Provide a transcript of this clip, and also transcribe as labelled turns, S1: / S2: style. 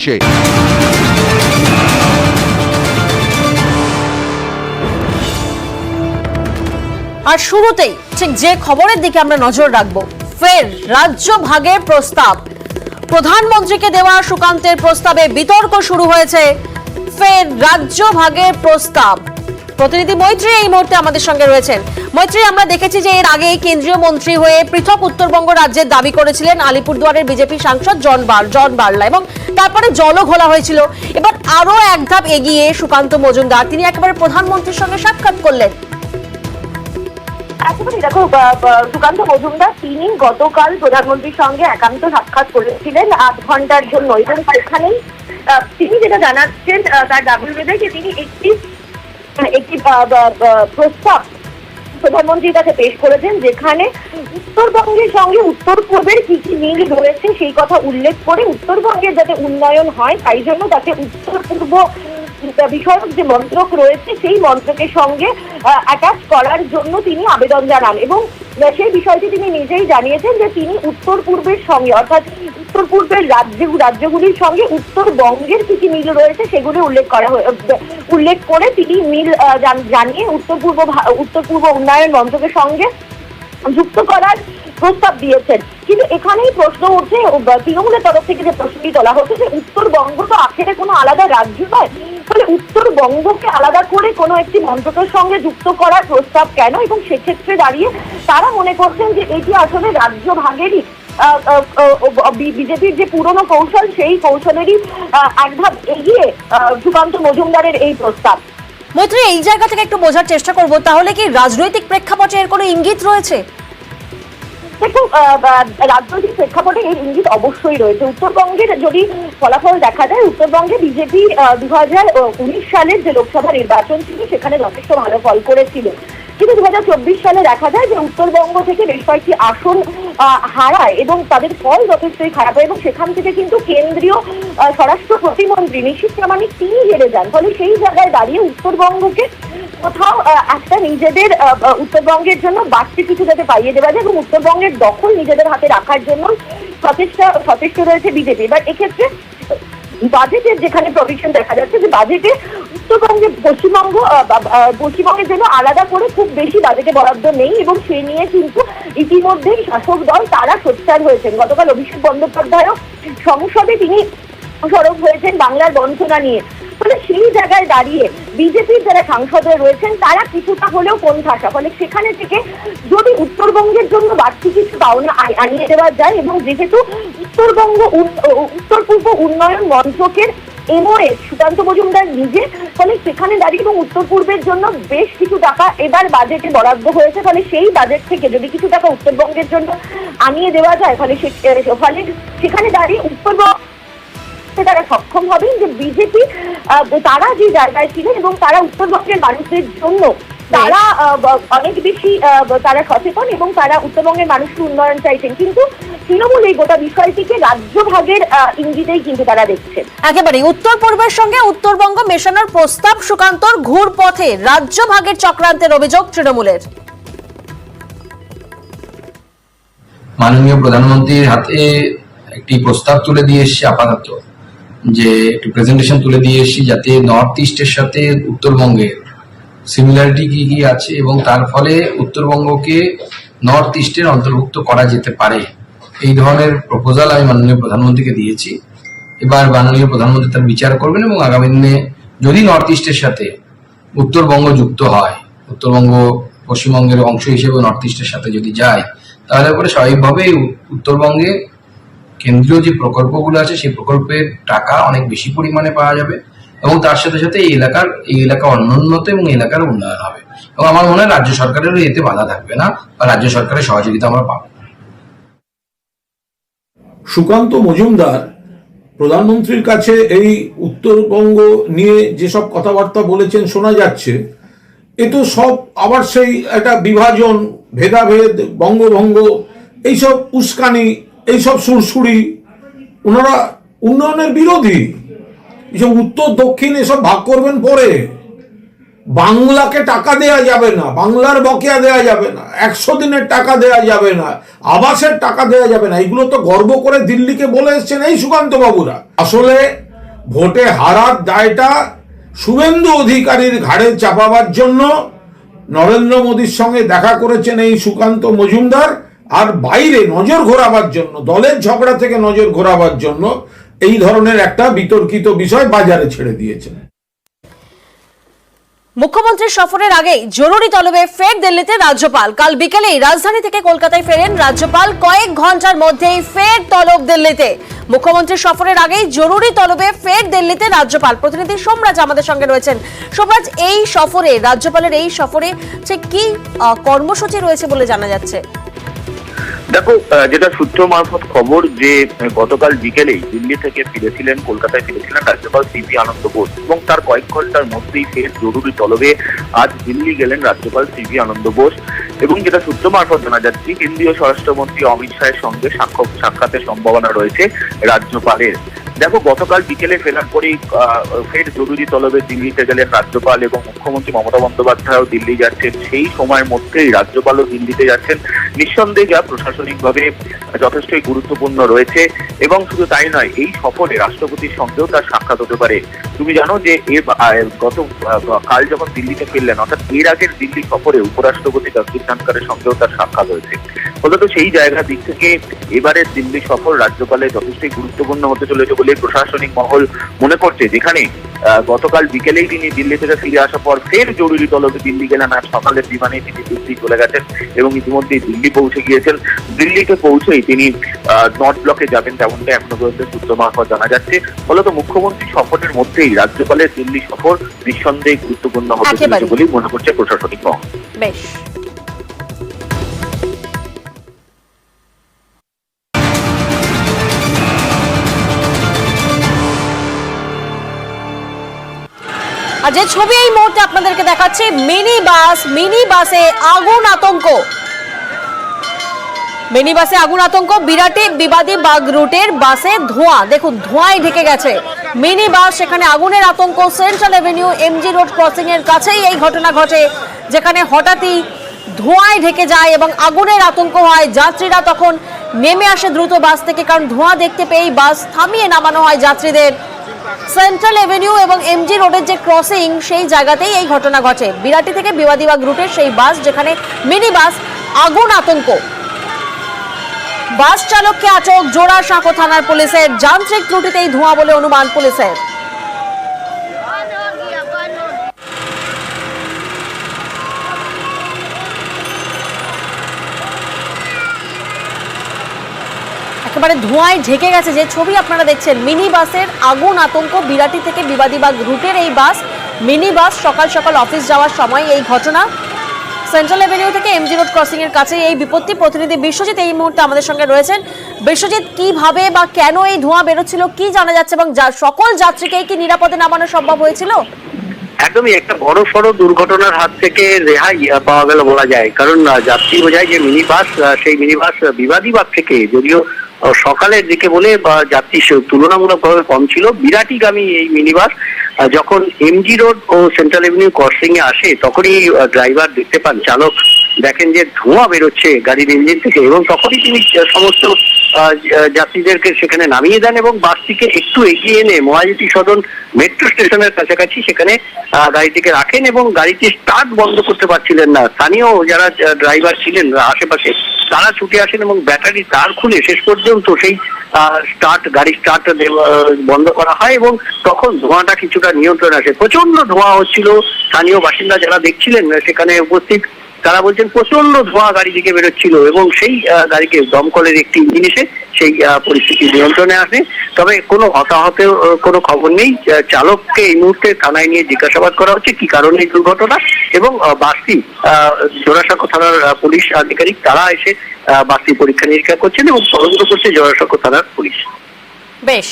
S1: আর শুরুতেই ঠিক যে খবরের দিকে আমরা নজর রাখবো, ফের রাজ্য ভাগের প্রস্তাব। প্রধানমন্ত্রীকে দেওয়া সুকান্তের প্রস্তাবে বিতর্ক শুরু হয়েছে। ফের রাজ্য ভাগের প্রস্তাব। প্রতিনিধি মৈত্রী এই মুহূর্তে আমাদের সঙ্গে রয়েছেন। মৈত্রী, আমরা দেখেছি যে এর আগে কেন্দ্রীয় মন্ত্রী হয়ে পৃথক উত্তরবঙ্গ রাজ্যের দাবি করেছিলেন আলিপুরদুয়ারের বিজেপি সাংসদ জন বার্লা, এবং তারপরে জলও ঘোলা হয়েছিল। এবার আরো এক ধাপ এগিয়ে সুকান্ত মজুমদার তিনি একেবারে প্রধানমন্ত্রীর সঙ্গে সাক্ষাৎ করলেন।
S2: দেখো, সুকান্ত মজুমদার তিনি গতকাল প্রধানমন্ত্রীর সঙ্গে একান্ত সাক্ষাৎ করেছিলেন 8 ঘন্টার জন্য, এবং সেখানেই তিনি যেটা জানাচ্ছেন তার দাবির মধ্যে যে তিনি একটি প্রস্তাব প্রধানমন্ত্রীর কাছে পেশ করেছেন, যেখানে উত্তরবঙ্গের সঙ্গে উত্তর পূর্বের কি কি মিল রয়েছে সেই কথা উল্লেখ করে উত্তরবঙ্গের যাতে উন্নয়ন হয় তাই জন্য তাকে উত্তর পূর্ব বিষয়ক যে মন্ত্রক রয়েছে সেই মন্ত্রকের সঙ্গে অ্যাটাচ করার জন্য তিনি আবেদন জানান, এবং সেই বিষয়টি তিনি নিজেই জানিয়েছেন যে তিনি উত্তর পূর্বের সঙ্গে অর্থাৎ উত্তর পূর্বের রাজ্যগুলির সঙ্গে উত্তরবঙ্গের কি কি মিল রয়েছে সেগুলি উল্লেখ করে তিনি মিল জানিয়ে উত্তর পূর্ব উন্নয়ন মন্ত্রকের সঙ্গে যুক্ত করার প্রস্তাব দিয়েছেন। কিন্তু এখানেই প্রশ্ন উঠছে, তৃণমূলের তরফ থেকে যে প্রশ্নটি তোলা হচ্ছে যে উত্তরবঙ্গ তো আখেরে কোনো আলাদা রাজ্য নয়, ফলে উত্তরবঙ্গকে আলাদা করে কোনো একটি মন্ত্রকের সঙ্গে যুক্ত করার প্রস্তাব কেন? এবং সেক্ষেত্রে দাঁড়িয়ে তারা মনে করছেন যে এটি আসলে রাজ্য ভাগেরই বিজেপির যে পুরনো কৌশল, সেই কৌশলেরই এক ধাপ এগিয়ে সুকান্ত মজুমদারের এই প্রস্তাব।
S1: মৈত্রী, এই জায়গা থেকে একটু বোঝার চেষ্টা করব, তাহলে কি রাজনৈতিক প্রেক্ষাপটে এর কোনো ইঙ্গিত রয়েছে?
S2: দেখুন, রাজনৈতিক প্রেক্ষাপটে এর ইঙ্গিত অবশ্যই রয়েছে। উত্তরবঙ্গের যদি ফলাফল দেখা যায়, উত্তরবঙ্গে বিজেপি 2019 সালের যে লোকসভা নির্বাচন ছিল সেখানে যথেষ্ট ভালো ফল করেছিল, কিন্তু 2024 সালে দেখা যায় যে উত্তরবঙ্গ থেকে বেশ কয়েকটি আসন হারায় এবং তাদের ফল যথেষ্টই খারাপ হয়, এবং সেখান থেকে কিন্তু কেন্দ্রীয় স্বরাষ্ট্র প্রতিমন্ত্রী নিশীথ প্রামাণিক তিনি হেরে যান। ফলে সেই জায়গায় দাঁড়িয়ে উত্তরবঙ্গকে কোথাও একটা নিজেদের উত্তরবঙ্গের জন্য বাড়তি কিছু যাতে পাইয়ে দেওয়া যায় এবং উত্তরবঙ্গের দখল নিজেদের হাতে রাখার জন্য সচেষ্ট রয়েছে বিজেপি। এবার এক্ষেত্রে বাজেটের যেখানে প্রভিশন দেখা যাচ্ছে যে বাজেটে পশ্চিমবঙ্গের জন্য আলাদা করে খুব বেশি বাজেটে বরাদ্দ নেই, এবং সে নিয়ে কিন্তু ইতিমধ্যেই শাসক দল তারা সোচ্চার হয়েছেন। গতকাল অভিষেক বন্দ্যোপাধ্যায়ও সংসদে তিনি সরব হয়েছেন বাংলার বঞ্চনা নিয়ে। ফলে সেই জায়গায় দাঁড়িয়ে বিজেপির যারা সাংসদরা রয়েছেন তারা কিছুটা হলেও কোণঠাসা। ফলে সেখানে থেকে যদি উত্তরবঙ্গের জন্য বাড়তি কিছু পাওনা আনিয়ে দেওয়া যায়, এবং যেহেতু উত্তর পূর্ব উন্নয়ন মন্ত্রকের এমওএ সুকান্ত মজুমদার নিজে, ফলে সেখানে দাঁড়িয়ে এবং উত্তর পূর্বের জন্য বেশ কিছু টাকা এবার বাজেটে বরাদ্দ হয়েছে, ফলে সেই বাজেট থেকে যদি কিছু টাকা উত্তরবঙ্গের জন্য আনিয়ে দেওয়া যায় ফলে সেখানে দাঁড়িয়ে উত্তরবঙ্গ তারা সক্ষম হবেন যে বিজেপি তারা যে জায়গায় ছিলেন এবং তারা উত্তরবঙ্গের মানুষদের জন্য তারা অনেক বেশি তারা সচেতন এবং তারা উত্তরবঙ্গের মানুষের উন্নয়ন চাইছেন। কিন্তু তৃণমূল এই গোটা বিষয়টিকে রাজ্য ভাগের ইঙ্গিতেই কিন্তু তারা দেখছেন।
S1: একেবারে উত্তর পূর্বের সঙ্গে উত্তরবঙ্গ মেশানোর প্রস্তাব সুকান্তর, ঘুরপথে রাজ্য ভাগের চক্রান্তের অভিযোগ তৃণমূলের।
S3: মাননীয় প্রধানমন্ত্রীর হাতে একটি প্রস্তাব তুলে দিয়ে এসেছি, আপাতত যে একটি প্রেজেন্টেশন তুলে দিয়ে এসেছি যাতে নর্থ ইস্টের সাথে উত্তরবঙ্গের সিমিলারিটি কি কি আছে এবং তার ফলে উত্তরবঙ্গকে নর্থ ইস্টের অন্তর্ভুক্ত করা যেতে পারে, এই ধরনের প্রপোজাল আমি মাননীয় প্রধানমন্ত্রীকে দিয়েছি। এবার মাননীয় প্রধানমন্ত্রী তার বিচার করবেন এবং আগামী দিনে যদি নর্থ ইস্টের সাথে উত্তরবঙ্গ যুক্ত হয়, উত্তরবঙ্গ পশ্চিমবঙ্গের অংশ হিসেবে নর্থ ইস্টের সাথে যদি যায়, তাহলে পরে স্বাভাবিকভাবেই উত্তরবঙ্গে কেন্দ্রীয় যে প্রকল্পগুলো আছে সেই প্রকল্পের টাকা অনেক বেশি পরিমাণে পাওয়া যাবে এবং তার সাথে সাথে এই এলাকা অনুন্নত এবং এলাকার উন্নয়ন হবে, এবং আমার মনে হয় রাজ্য সরকারেরও এতে বাধা থাকবে না বা রাজ্য সরকারের সহযোগিতা আমরা পাবো।
S4: সুকান্ত মজুমদার প্রধানমন্ত্রীর কাছে এই উত্তরবঙ্গ নিয়ে যেসব কথাবার্তা বলেছেন শোনা যাচ্ছে, এ তো সব আবার সেই একটা বিভাজন, ভেদাভেদ, বঙ্গভঙ্গ, এইসব উস্কানি, এইসব সুরসুরি। ওনারা উন্নয়নের বিরোধী, এসব উত্তর দক্ষিণ এসব ভাগ করবেন পরে। বাংলাকে টাকা দেয়া যাবে না, বাংলার বকেয়া দেয়া যাবে না, 100 দিনের টাকা দেয়া যাবে না, আবাসের টাকা দেয়া যাবে না, এগুলো তো গর্ব করে দিল্লিকে বলে এসছেন এই সুকান্ত বাবুরা। আসলে ভোটে হারার দায়টা শুভেন্দু অধিকারীর ঘাড়ে চাপাবার জন্য নরেন্দ্র মোদীর সঙ্গে দেখা করেছেন এই সুকান্ত মজুমদার, আর বাইরে নজর ঘোরাবার জন্য, দলের ঝগড়া থেকে নজর ঘোরাবার জন্য এই ধরনের একটা বিতর্কিত বিষয় বাজারে ছেড়ে দিয়েছেন।
S1: মুখ্যমন্ত্রীর সফরের আগেই জরুরি তলবে ফের দিল্লিতে রাজ্যপাল। কাল বিকেলেই রাজধানী থেকে কলকাতায় ফেরেন রাজ্যপাল। কয়েক ঘন্টার মধ্যেই ফের তলব দিল্লিতে। মুখ্যমন্ত্রীর সফরের আগেই জরুরি তলবে ফের দিল্লিতে রাজ্যপাল। প্রতিনিধি সোমরাজ আমাদের সঙ্গে রয়েছেন। সোমরাজ, এই সফরে, রাজ্যপালের এই সফরে কি কর্মসূচি রয়েছে বলে জানা যাচ্ছে?
S5: দেখো, যেটা সূত্র মারফত খবর যে গতকাল বিকেলেই দিল্লি থেকে ফিরেছিলেন, কলকাতায় ফিরেছিলেন রাজ্যপাল সিপি আনন্দ বোস, এবং তার কয়েক ঘন্টার মধ্যেই ফের জরুরি তলবে আজ দিল্লি গেলেন রাজ্যপাল সিপি আনন্দ বোস। এবং যেটা সূত্র মারফত জানা যাচ্ছে, কেন্দ্রীয় স্বরাষ্ট্রমন্ত্রী অমিত শাহের সঙ্গে সাক্ষাতের সম্ভাবনা রয়েছে রাজ্যপালের। দেখো, গতকাল বিকেলে ফেরার পরেই ফের জরুরি তলবে দিল্লিতে গেলেন রাজ্যপাল, এবং মুখ্যমন্ত্রী মমতা বন্দ্যোপাধ্যায়ও দিল্লি যাচ্ছেন। সেই সময়ের মধ্যেই রাজ্যপালও দিল্লিতে যাচ্ছেন। নিঃসন্দেহে যা প্রশাসনিকভাবে যথেষ্টই গুরুত্বপূর্ণ রয়েছে, এবং শুধু তাই নয়, এই সফরে রাষ্ট্রপতির সঙ্গেও তার সাক্ষাৎ হতে পারে। তুমি জানো যে কাল যখন দিল্লিতে ফিরলেন, অর্থাৎ এর আগের দিল্লি সফরে উপরাষ্ট্রপতি জগদীপ ধনখড়ের সঙ্গেও তার সাক্ষাৎ হয়েছে। ফলত সেই জায়গা দিক থেকে এবারের দিল্লি সফর রাজ্যপালের যথেষ্টই গুরুত্বপূর্ণ হতে চলেছে বলে প্রশাসনিক মহল মনে করছে। যেখানে গতকাল বিকেলেই তিনি দিল্লি থেকে ফিরে আসার পর ফের জরুরি তলবে দিল্লি গেলেন। আজ সকালের বিমানে তিনি দিল্লি চলে গেছেন এবং ইতিমধ্যে দিল্লি পৌঁছে গিয়েছেন। দিল্লিতে পৌঁছেই তিনি নর্থ ব্লকে যাবেন, তেমনটা এখনো পর্যন্ত সূত্র মারফত জানা যাচ্ছে। ফলত মুখ্যমন্ত্রী সফরের মধ্যেই রাজ্যপালের দিল্লি সফর নিঃসন্দেহে গুরুত্বপূর্ণ হতে চলেছে বলেই মনে করছে প্রশাসনিক মহল।
S1: বেশ। আর যে ছবি এই মুহূর্তে আপনাদেরকে দেখাচ্ছি, মিনি বাসে আগুন আতঙ্ক। মিনি বাসে আগুন আতঙ্ক, বিরাটে বিবাদী বাগ রুটের বাসে ধোঁয়া। দেখুন, ধোঁয়ায় ঢেকে গেছে মিনি বাস, সেখানে আগুনের আতঙ্ক। Central Avenue MG road crossing এর কাছেই এই ঘটনা ঘটে, যেখানে হঠাৎই ধোঁয়ায় ঢেকে যায় এবং আগুনের আতঙ্ক হয়। যাত্রীরা তখন নেমে আসে দ্রুত বাস থেকে, কারণ ধোঁয়া দেখতে পেয়েই বাস থামিয়ে নামানো হয় যাত্রীদের। সেন্ট্রাল এভিনিউ এবং এমজি রোডের যে ক্রসিং, সেই জায়গাতেই এই ঘটনা ঘটে। বিরাটি থেকে বিবাদীবাগ রুটের সেই বাস, যেখানে মিনি বাস, আগুন আতঙ্ক। বাস চালককে আটক জোড়াসাঁকো থানার পুলিশের। যান্ত্রিক ত্রুটিতেই ধোঁয়া বলে অনুমান পুলিশের। একেবারে ধোঁয়ায় ঢেকে গেছে যে ছবি আপনারা দেখছেন, মিনি বাসের আগুন আতঙ্ক। বিরাটি থেকে বিবাদীবাগ রুটের এই বাস, মিনি বাস, সকাল সকাল অফিস যাওয়ার সময় এই ঘটনা। সেন্ট্রাল এভিনিউ থেকে এমজি রোড ক্রসিং এর কাছে এই বিপত্তি। প্রতিনিধি বিশ্বজিৎ এই মুহূর্তে আমাদের সঙ্গে রয়েছেন। বিশ্বজিৎ, কিভাবে বা কেন এই ধোঁয়া বেরোচ্ছিল, কি জানা যাচ্ছে, এবং সকল যাত্রীকে কি নিরাপদে নামানো সম্ভব হয়েছিল?
S6: একদমই একটা বড় সড় দুর্ঘটনার হাত থেকে রেহাই পাওয়া গেল বলা যায়। কারণ যাত্রী বোঝায় যে মিনি বাস, সেই মিনি বাস বিবাদীবাগ থেকে, যদিও সকালের দিকে বলে যাত্রী তুলনামূলকভাবে কম ছিল, বিরাটিগামী এই মিনি বাস যখন এমজি রোড ও সেন্ট্রাল এভিনিউ ক্রসিং এ আসে, তখনই ড্রাইভার দেখতে পান, চালক দেখেন যে ধোঁয়া বেরোচ্ছে গাড়ির ইঞ্জিন থেকে, এবং তখনই তিনি সমস্ত যাত্রীদেরকে সেখানে নামিয়ে দেন এবং বাসটিকে একটু এগিয়ে এনে মহাজ্যোতি সদন মেট্রো স্টেশনের কাছাকাছি সেখানে গাড়িটিকে রাখেন, এবং গাড়িটি স্টার্ট বন্ধ করতে পারছিলেন না। স্থানীয় যারা ড্রাইভার ছিলেন আশেপাশে, তারা ছুটে আসেন এবং ব্যাটারি তার খুলে শেষ পর্যন্ত সেই গাড়ি স্টার্ট বন্ধ করা হয়, এবং তখন ধোঁয়াটা কিছুটা নিয়ন্ত্রণ আসে। প্রচন্ড ধোঁয়া হচ্ছিল। স্থানীয় বাসিন্দা যারা দেখছিলেন সেখানে উপস্থিত, তারা বলছেন প্রচন্ড ধোঁয়া গাড়ি থেকে বেরোচ্ছিল, এবং সেই গাড়িকে দমকলের একটি ইঞ্জিন এসে সেই পরিস্থিতি নিয়ন্ত্রণে আসে। তবে কোনো হতাহতের কোনো খবর নেই। চালককে এই মুহূর্তে থানায় নিয়ে জিজ্ঞাসাবাদ করা হচ্ছে কি কারণে এই দুর্ঘটনা, এবং বাসটি জোড়াসাঁকো থানার পুলিশ আধিকারিক তারা এসে বাসটি পরীক্ষা নিরীক্ষা করছেন এবং তদন্ত করছে জোড়াসাঁকো থানার পুলিশ।
S1: বেশ।